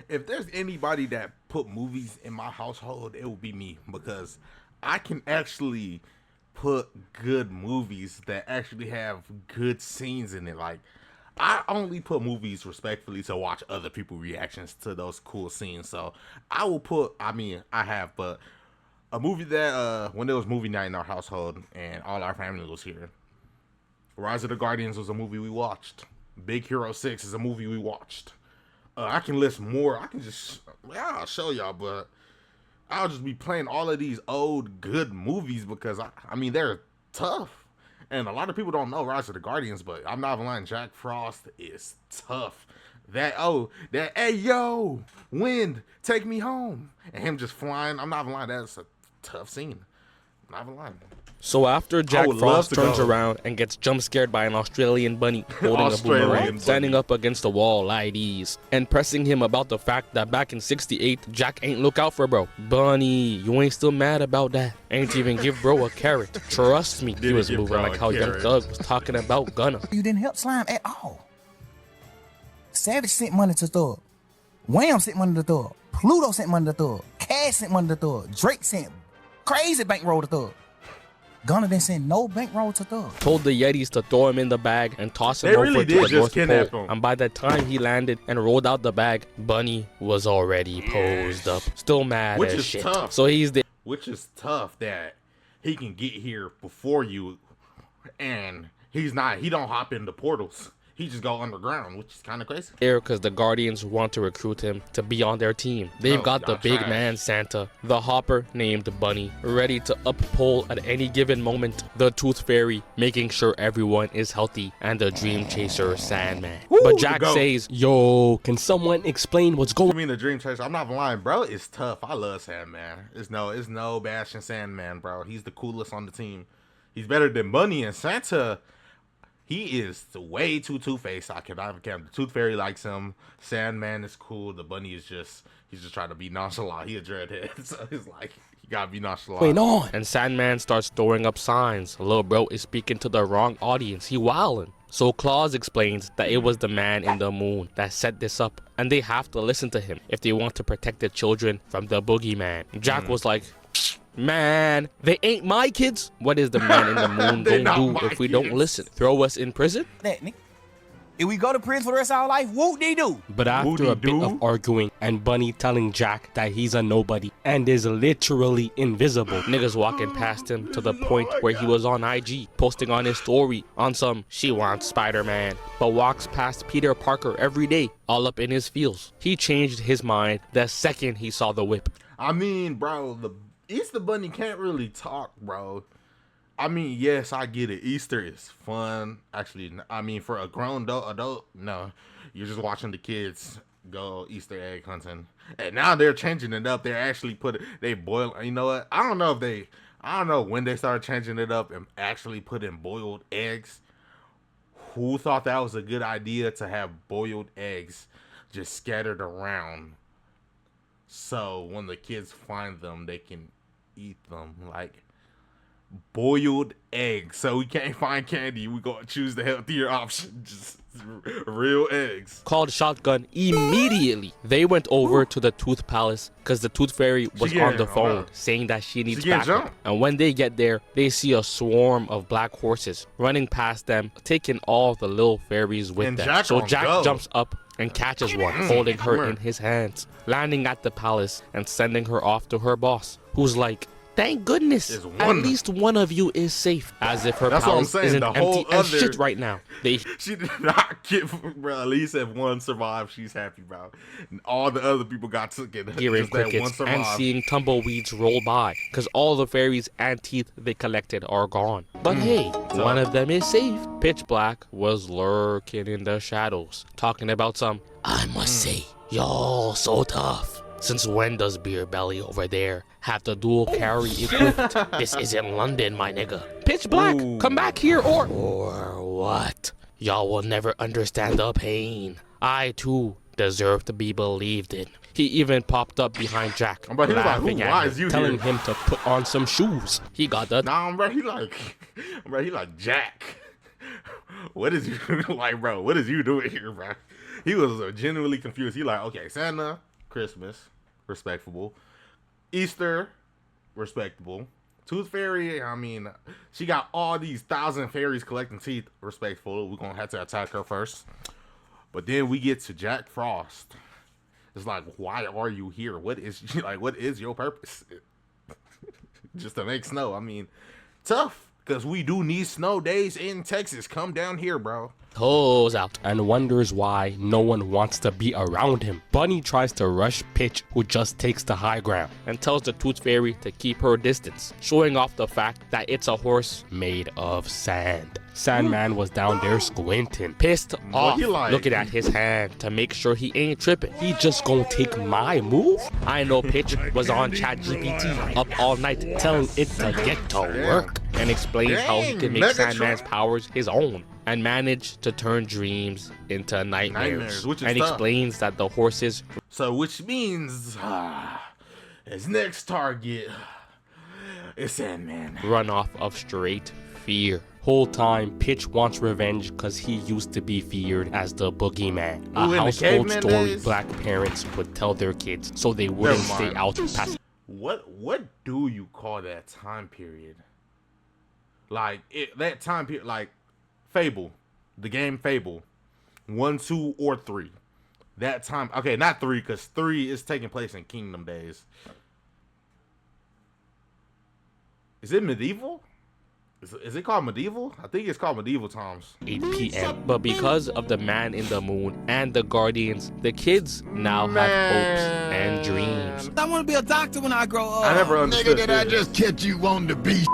if there's anybody that put movies in my household, it would be me because I can actually put good movies that actually have good scenes in it. Like I only put movies respectfully to watch other people's reactions to those cool scenes. So I will put. I mean, I have, but a movie that when there was movie night in our household and all our family was here. Rise of the Guardians was a movie we watched. Big Hero 6 is a movie we watched. I can list more. I can just, yeah, I'll show y'all, but I'll just be playing all of these old good movies because I mean they're tough, and a lot of people don't know Rise of the Guardians, but I'm not lying. Jack Frost is tough. That hey yo, wind, take me home, and him just flying. I'm not lying. That's a tough scene. I'm not lying. So after Jack Frost turns around and gets jump scared by an Australian bunny holding a boomerang, standing up against the wall like these, and pressing him about the fact that back in '68, Jack ain't look out for bro. Bunny, you ain't still mad about that? Ain't even give bro a carrot. Trust me, he was moving like how Young Thug was talking about Gunna. You didn't help Slime at all. Savage sent money to Thug. Wham sent money to Thug. Pluto sent money to Thug. Cash sent money to Thug. Drake sent crazy bankroll to Thug. Gunna didn't send no bankroll to Thug. Told the Yetis to throw him in the bag and toss him over to the North Pole. And by the time he landed and rolled out the bag, Bunny was already posed up. Still mad as shit. Tough. So he's the Which is tough that he can get here before you and he don't hop into portals. He just go underground, which is kind of crazy. There because the Guardians want to recruit him to be on their team. They've got the big man Santa, the Hopper named Bunny, ready to uphold at any given moment, the Tooth Fairy, making sure everyone is healthy, and the Dream Chaser Sandman. Woo, but Jack says, yo, can someone explain what's going on? I mean, the Dream Chaser, I'm not lying, bro. It's tough. I love Sandman. It's no bashing Sandman, bro. He's the coolest on the team. He's better than Bunny and Santa. He is way too two-faced. I cannot count. The Tooth Fairy likes him. Sandman is cool. The Bunny is he's just trying to be nonchalant. He a dreadhead, so he's like, you gotta be nonchalant. Wait, on. And Sandman starts throwing up signs. Lil bro is speaking to the wrong audience. He wildin'. So Claus explains that it was the man in the moon that set this up, and they have to listen to him if they want to protect the children from the boogeyman. Jack was like, man, they ain't my kids. What is the man in the moon gonna do if we don't listen? Throw us in prison? That nigga. If we go to prison for the rest of our life, whoop-de-doo. But after a bit of arguing and Bunny telling Jack that he's a nobody and is literally invisible, niggas walking past him to the point where he was on IG, posting on his story on some she wants Spider-Man, but walks past Peter Parker every day, all up in his feels. He changed his mind the second he saw the whip. I mean, bro, the Easter Bunny can't really talk, bro. I mean, yes, I get it. Easter is fun. Actually, I mean, for a grown adult, no. You're just watching the kids go Easter egg hunting. And now they're changing it up. They're actually they boil. You know what? I don't know when they started changing it up and actually putting boiled eggs. Who thought that was a good idea to have boiled eggs just scattered around? So when the kids find them, they can eat them. Like, boiled eggs. So we can't find candy. We gonna choose the healthier option. Just real eggs. Called shotgun immediately. They went over to the Tooth Palace because the Tooth Fairy was on the phone saying that she needs backup. And when they get there, they see a swarm of black horses running past them, taking all the little fairies with them. So Jack jumps up and catches one, holding her in his hands, landing at the palace and sending her off to her boss, who's like, thank goodness, at least one of you is safe. As if her palace isn't empty as shit right now. She did not get, bro. At least if one survived, she's happy, bro. And all the other people got taken. Hearing crickets and seeing tumbleweeds roll by, because all the fairies and teeth they collected are gone. But hey, one of them is safe. Pitch Black was lurking in the shadows, talking about some, I must say, y'all so tough. Since when does Beer Belly over there have the dual carry equipped? This isn't London, my nigga. Pitch Black, come back here or what? Y'all will never understand the pain. I too deserve to be believed in. He even popped up behind Jack, laughing at him, telling him to put on some shoes. He got the bro. He like Jack. What is you like, bro? What is you doing here, bro? He was genuinely confused. He like, okay, Santa, Christmas, respectable. Easter, respectable. Tooth Fairy, I mean, she got all these 1,000 fairies collecting teeth, respectful. We're going to have to attack her first. But then we get to Jack Frost. It's like, why are you here? What is your purpose? Just to make snow. I mean, tough. Because we do need snow days in Texas. Come down here, bro. Toes out. And wonders why no one wants to be around him. Bunny tries to rush Pitch, who just takes the high ground. And tells the Tooth Fairy to keep her distance, showing off the fact that it's a horse Made of sand. Sandman was down there squinting, pissed off, he like? looking at his hand to make sure he ain't tripping. He just gonna take my move? I know Pitch was on ChatGPT up all night Telling it to get to work. and explain how he Dang, can make Megatron. Sandman's powers his own and manage to turn dreams into nightmares. Which is And tough. explains that the horses So, which means his next target is Sandman. run off of straight fear. Whole time, Pitch wants revenge because he used to be feared as the boogeyman. Ooh, in A the household caveman story days? black parents would tell their kids so they wouldn't Never stay mind. out past What do you call that time period? Like that time period, like Fable, the game Fable, 1, 2, or 3. That time, okay, not 3, because 3 is taking place in Kingdom days. Is it medieval? Is it called medieval? I think it's called medieval times. 8 p.m. But because of the Man in the Moon and the Guardians, the kids now have hopes and dreams. I want to be a doctor when I grow up. I never understood Nigga, did I this. just catch you on the beach?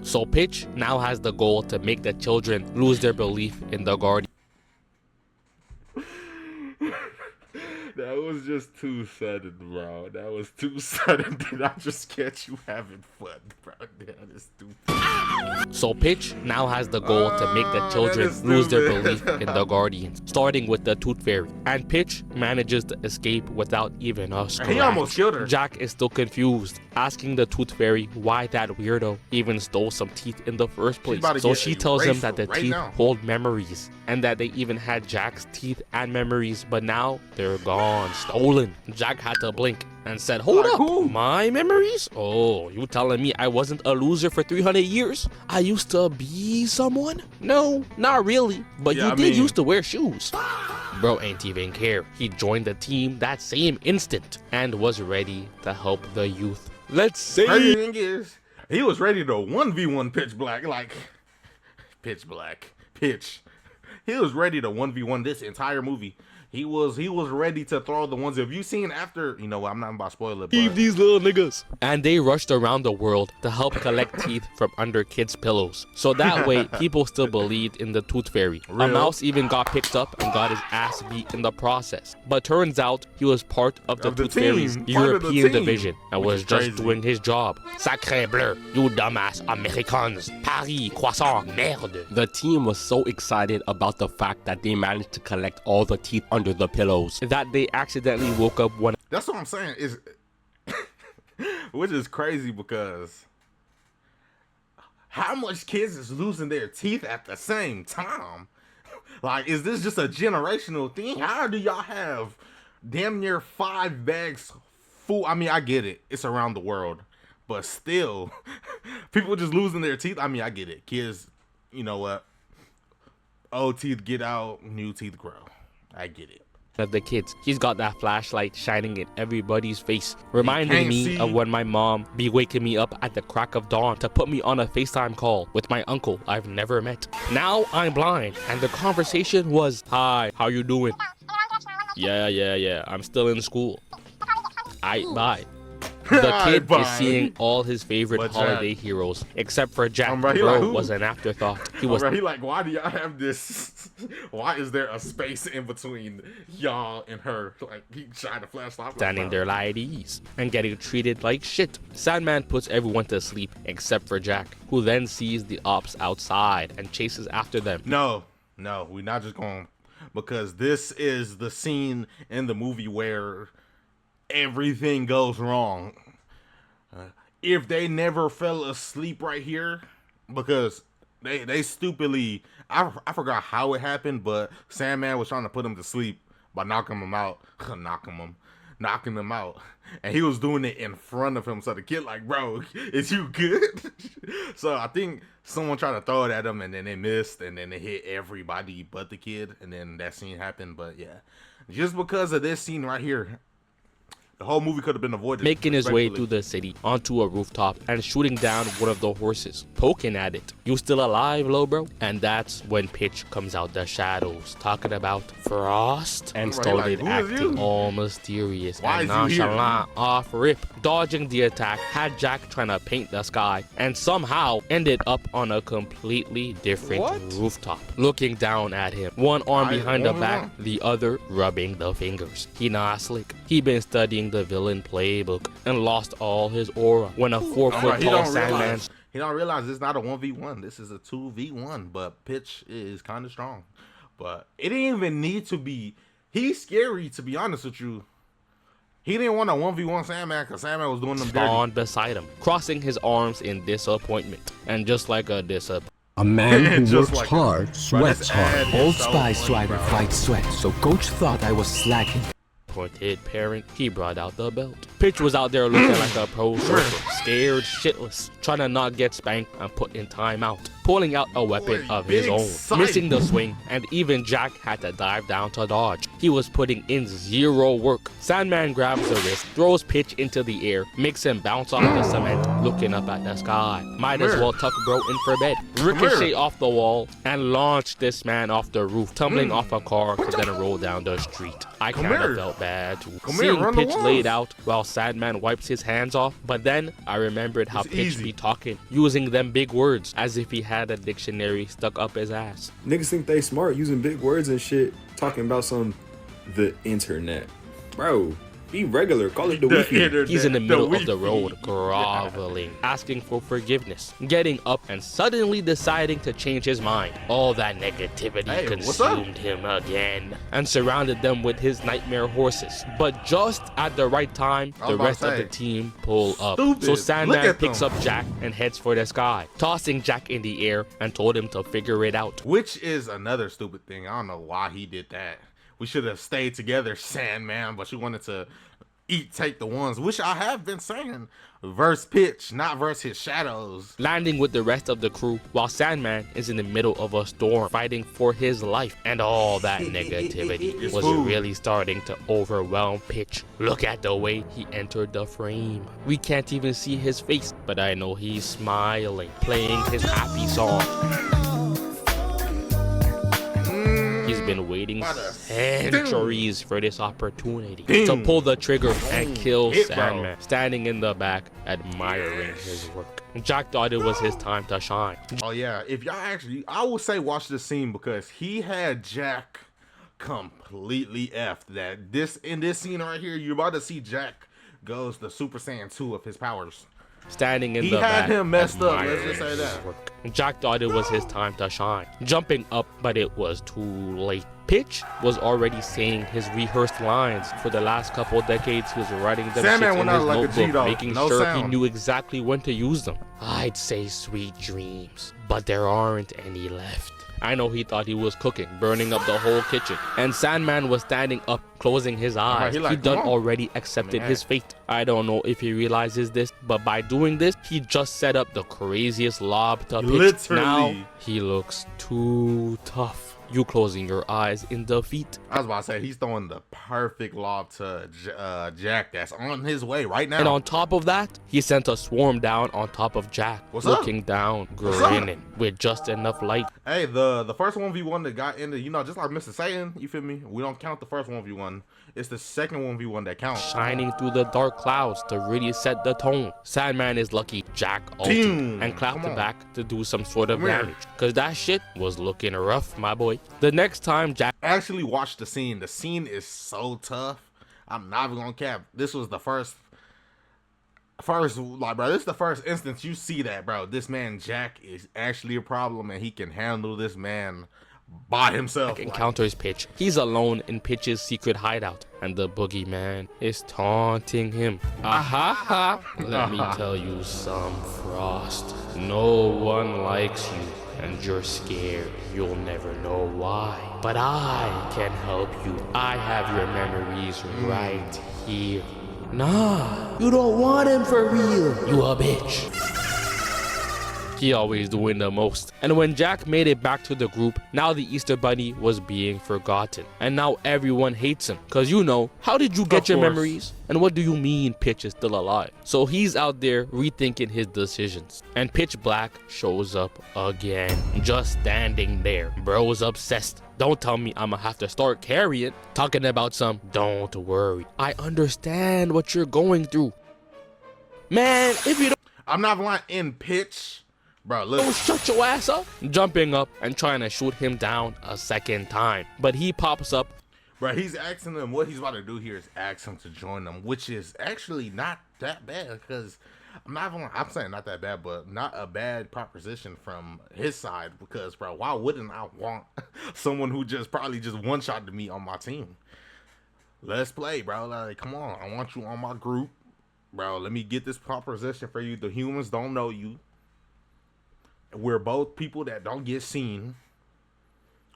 So Pitch now has the goal to make the children lose their belief in the Guardians. That was just too sudden, bro. That was too sudden. Did I just catch you having fun, bro? That is stupid. So Pitch now has the goal to make the that children is lose their stupid. belief in the Guardians, starting with the Tooth Fairy. And Pitch manages to escape without even a scratch. He almost killed her. Jack is still confused, asking the Tooth Fairy why that weirdo even stole some teeth in the first place. about to So get she tells him erased that the right teeth now. hold memories, and that they even had Jack's teeth and memories, but now they're gone, stolen. Jack had to blink and said, "Hold Like up, who? my memories? Oh, you telling me I wasn't a loser for 300 years? I used to be someone? No, not really, but Yeah, you I did mean- used to wear shoes." Bro ain't even care. He joined the team that same instant and was ready to help the youth. Let's say Crazy thing is, he was ready to 1v1 Pitch Black, like Pitch Black, Pitch. He was ready to 1v1 this entire movie. He was ready to throw the ones. If you seen after, you know what, I'm not about to spoil it, but these little niggas. And they rushed around the world to help collect teeth from under kids' pillows. So that way, people still believed in the Tooth Fairy. A Real. mouse even got picked up and got his ass beat in the process. But turns out he was part of the Of the Tooth team, Fairy's part of the European team, division and which was is just crazy. doing his job. Sacré bleu, you dumbass Americans. Paris, croissant, merde. The team was so excited about the fact that they managed to collect all the teeth under the pillows. That they accidentally woke up one that's what I'm saying. Is which is crazy because how much kids is losing their teeth at the same time? Like, is this just a generational thing? How do y'all have damn near 5 bags full? I mean, I get it. It's around the world. But still, people just losing their teeth. I mean, I get it. Kids, you know what? Old teeth get out, new teeth grow. I get it. of the kids. He's got that flashlight shining in everybody's face, reminding can't me see. of when my mom be waking me up at the crack of dawn to put me on a FaceTime call with my uncle I've never met. Now I'm blind, and the conversation was, "Hi, how you doing?" Yeah, I'm still in school. Bye. The kid Bye. is seeing all his favorite But holiday Jack- heroes, except for Jack. Bro, he Bro like, who? was an afterthought. He was Bro, he like, why do y'all have this? Why is there a space in between y'all and her? Like, he tried to flash off. standing there like at ease and getting treated like shit. Sandman puts everyone to sleep except for Jack, who then sees the ops outside and chases after them. No, we're not just going, because this is the scene in the movie where everything goes wrong. If they never fell asleep right here, because they stupidly, I forgot how it happened, but Sandman was trying to put them to sleep by knocking him out, knocking him out, and he was doing it in front of him. So the kid like, bro, is you good? So I think someone tried to throw it at him, and then they missed, and then they hit everybody but the kid, and then that scene happened. But yeah, just because of this scene right here, the whole movie could have been avoided. Making his way through the city onto a rooftop and shooting down one of the horses, poking at it. You still alive, low bro? And that's when Pitch comes out the shadows, talking about Frost, and started acting all mysterious and nonchalant off rip. Dodging the attack had Jack trying to paint the sky, and somehow ended up on a completely different rooftop, looking down at him. One arm behind the back, the other rubbing the fingers. He not slick. He been studying the villain playbook and lost all his aura when a 4-foot tall Sandman. He don't realize it's not a 1v1. This is a 2v1. But Pitch is kind of strong. But it didn't even need to be. He's scary, to be honest with you. He didn't want a 1v1 Sandman because Sandman was doing them dirty. On beside him, crossing his arms in disappointment, and just like a a man who works hard sweats hard. Old Spy Swagger fights sweat, so Coach thought I was slacking. Pointed parent, he brought out the belt. Pitch was out there looking like a pro surfer, scared shitless, trying to not get spanked and put in timeout, pulling out a weapon of his own, missing the swing, and even Jack had to dive down to dodge. He was putting in zero work. Sandman grabs the wrist, throws Pitch into the air, makes him bounce off the cement, looking up at the sky. Might as well tuck bro in for bed. Ricochet off the wall and launch this man off the roof, tumbling off a car to then roll down the street. I kind of felt bad too. Seeing Pitch laid out while Sandman wipes his hands off, but then I remembered how Pitch be talking, using them big words as if he had a dictionary stuck up his ass. Niggas think they smart using big words and shit, talking about the internet. Bro, be regular, call it the Wi-Fi. He's in the middle of the road, groveling, asking for forgiveness, getting up and suddenly deciding to change his mind. All that negativity consumed him again and surrounded them with his nightmare horses. But just at the right time, the rest of the team pull up. So Sandman picks up Jack and heads for the sky, tossing Jack in the air and told him to figure it out. Which is another stupid thing. I don't know why he did that. We should have stayed together, Sandman, but you wanted to take the ones, which I have been saying, verse Pitch, not verse his shadows. Landing with the rest of the crew while Sandman is in the middle of a storm fighting for his life, and all that negativity was really starting to overwhelm Pitch. Look at the way he entered the frame. We can't even see his face, but I know he's smiling, playing his happy song. Been waiting centuries for this opportunity to pull the trigger and kill Sandman, standing in the back admiring his work. Jack thought it was his time to shine. Oh yeah, if y'all actually, I would say watch this scene because he had Jack completely effed. That in this scene right here, you're about to see Jack goes the Super Saiyan 2 of his powers. Standing in the back, he had him messed up, let's just say that. Jack thought it was his time to shine, jumping up, but it was too late. Pitch was already saying his rehearsed lines. For the last couple of decades, he was writing them shits in his notebook, making sure he knew exactly when to use them. I'd say sweet dreams, but there aren't any left. I know he thought he was cooking, burning up the whole kitchen. And Sandman was standing up, closing his eyes. He done already accepted his fate. I don't know if he realizes this, but by doing this, he just set up the craziest lob to Pitch. Now, he looks too tough. You closing your eyes in defeat. I was about to say, he's throwing the perfect lob to Jack that's on his way right now. And on top of that, he sent a swarm down on top of Jack, looking down, grinning, with just enough light. Hey, the first 1v1 that got into, just like Mr. Satan, you feel me? We don't count the first 1v1. It's the second 1v1 that counts. Shining through the dark clouds to really set the tone. Sandman is lucky Jack ulted and clapped back to do some sort of damage. Cause that shit was looking rough, my boy. The next time Jack actually watched the scene is so tough. I'm not even gonna cap. This was the first like, bro, this is the first instance you see that, bro. This man Jack is actually a problem and he can handle this man by himself. Encounters Pitch. He's alone in Pitch's secret hideout, and the boogeyman is taunting him. Let me tell you some, Frost. No one likes you. and you're scared. You'll never know why. But I can help you. I have your memories right here. Nah, you don't want him for real. You a bitch. He always doing the most. And when Jack made it back to the group, now the Easter Bunny was being forgotten. And now everyone hates him. Cause you know, how did you get your memories? And what do you mean Pitch is still alive? So he's out there rethinking his decisions. And Pitch Black shows up again. Just standing there. Bro's obsessed. Don't tell me I'ma have to start carrying. Talking about some, don't worry. I understand what you're going through. Man, if you don't, I'm not lying, in Pitch, bro, look. oh, shut your ass up. Jumping up and trying to shoot him down a second time. But he pops up. Bro, he's asking them, what he's about to do here is ask him to join them, which is actually not that bad, because I'm saying not that bad, but not a bad proposition from his side, because, bro, why wouldn't I want someone who just probably just one-shotted me on my team? Let's play, bro. Like, come on. I want you on my group. Bro, let me get this proposition for you. The humans don't know you. We're both people that don't get seen.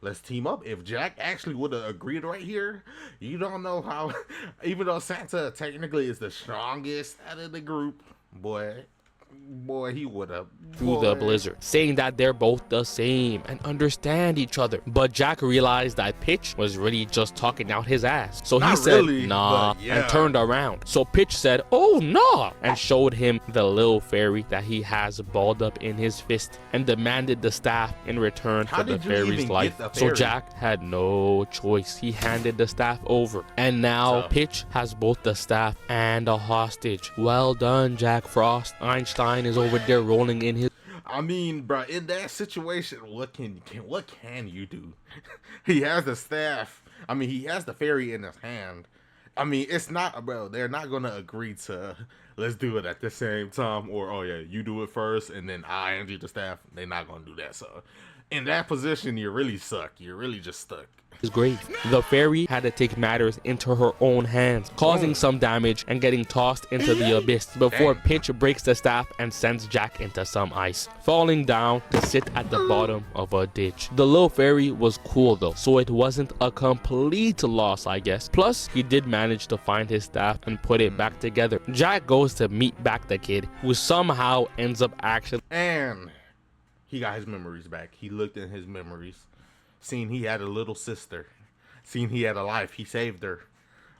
Let's team up. If Jack actually would have agreed right here, you don't know how, even though Santa technically is the strongest out of the group, boy, he would have. Through the blizzard, saying that they're both the same and understand each other. But Jack realized that Pitch was really just talking out his ass. So he said, nah, and turned around. So Pitch said, oh, nah, and showed him the little fairy that he has balled up in his fist and demanded the staff in return for the fairy's life. So Jack had no choice. He handed the staff over. And now Pitch has both the staff and a hostage. Well done, Jack Frost. Einstein is over there rolling in his. I mean, bro, in that situation, what can you do? He has the staff. I mean, he has the fairy in his hand. I mean, it's not, bro. They're not gonna agree to let's do it at the same time, or oh yeah, you do it first and then I hand you the staff. They're not gonna do that. So, in that position, you really suck. You're really just stuck. His grave. The fairy had to take matters into her own hands, causing some damage and getting tossed into the abyss before Pitch breaks the staff and sends Jack into some ice, falling down to sit at the bottom of a ditch. The little fairy was cool though, so it wasn't a complete loss, I guess. Plus, he did manage to find his staff and put it back together. Jack goes to meet back the kid, who somehow ends up actually, and he got his memories back. He looked in his memories, seen he had a little sister, seen he had a life, he saved her,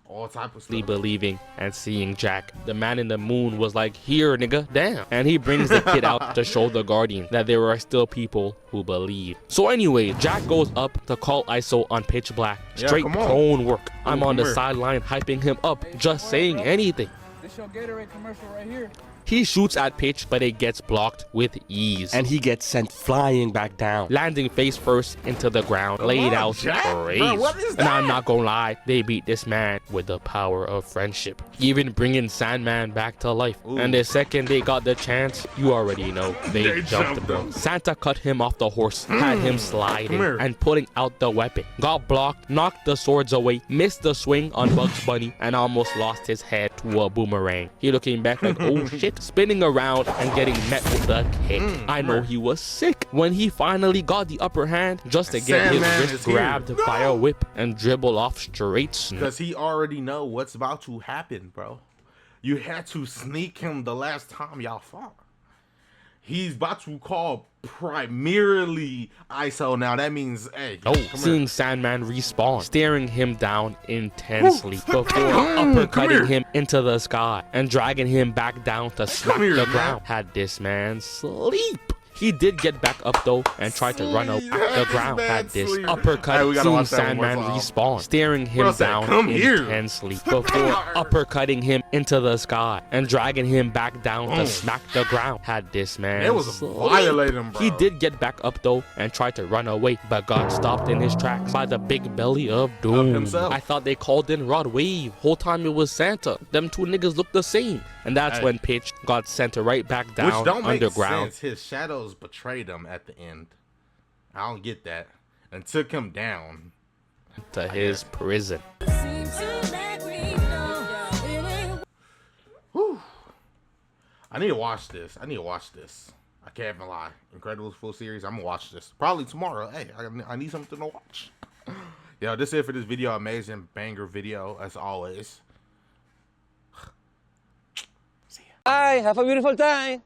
all type of stuff. Believing and seeing Jack. The man in the moon was like, here nigga, damn. And he brings the kid out to show the Guardian that there are still people who believe. So anyway, Jack goes up to call ISO on Pitch Black. Straight clone work. I'm on the sideline hyping him up, just saying anything. This your Gatorade commercial right here. He shoots at Pitch, but it gets blocked with ease. And he gets sent flying back down, landing face first into the ground, laid out crazy. And I'm not gonna lie, they beat this man with the power of friendship, even bringing Sandman back to life. Ooh. And the second they got the chance, you already know, they jumped him. Santa cut him off the horse, had him sliding and putting out the weapon, got blocked, knocked the swords away, missed the swing on Bugs Bunny, and almost lost his head to a boomerang. He looking back like, oh shit, spinning around and getting met with the kick. I know he was sick when he finally got the upper hand, just to get his wrist grabbed by a whip and dribble off straight. Because he already know what's about to happen, bro. You had to sneak him the last time y'all fought. He's about to call primarily ISO now. That means, hey, seeing Sandman respawn, staring him down intensely before uppercutting him into the sky and dragging him back down to smack the ground. Had this man sleep. He did get back up though and tried to run away. The ground had this uppercut, seeing Sandman respawn, staring him down intensely before uppercutting him into the sky and dragging him back down to smack the ground. Had this man violate him, bro. He did get back up though and tried to run away, but got stopped in his tracks by the big belly of doom. I thought they called in Rod Wave. Whole time it was Santa. Them two niggas look the same. And that's when Pitch got sent right back down underground. Make sense. His shadows betrayed him at the end. I don't get that. And took him down to his prison. Whew. I need to watch this. I can't even lie. Incredibles full series. I'm gonna watch this probably tomorrow. Hey, I need something to watch. Yo, this is it for this video. Amazing banger video as always. Bye. Have a beautiful time.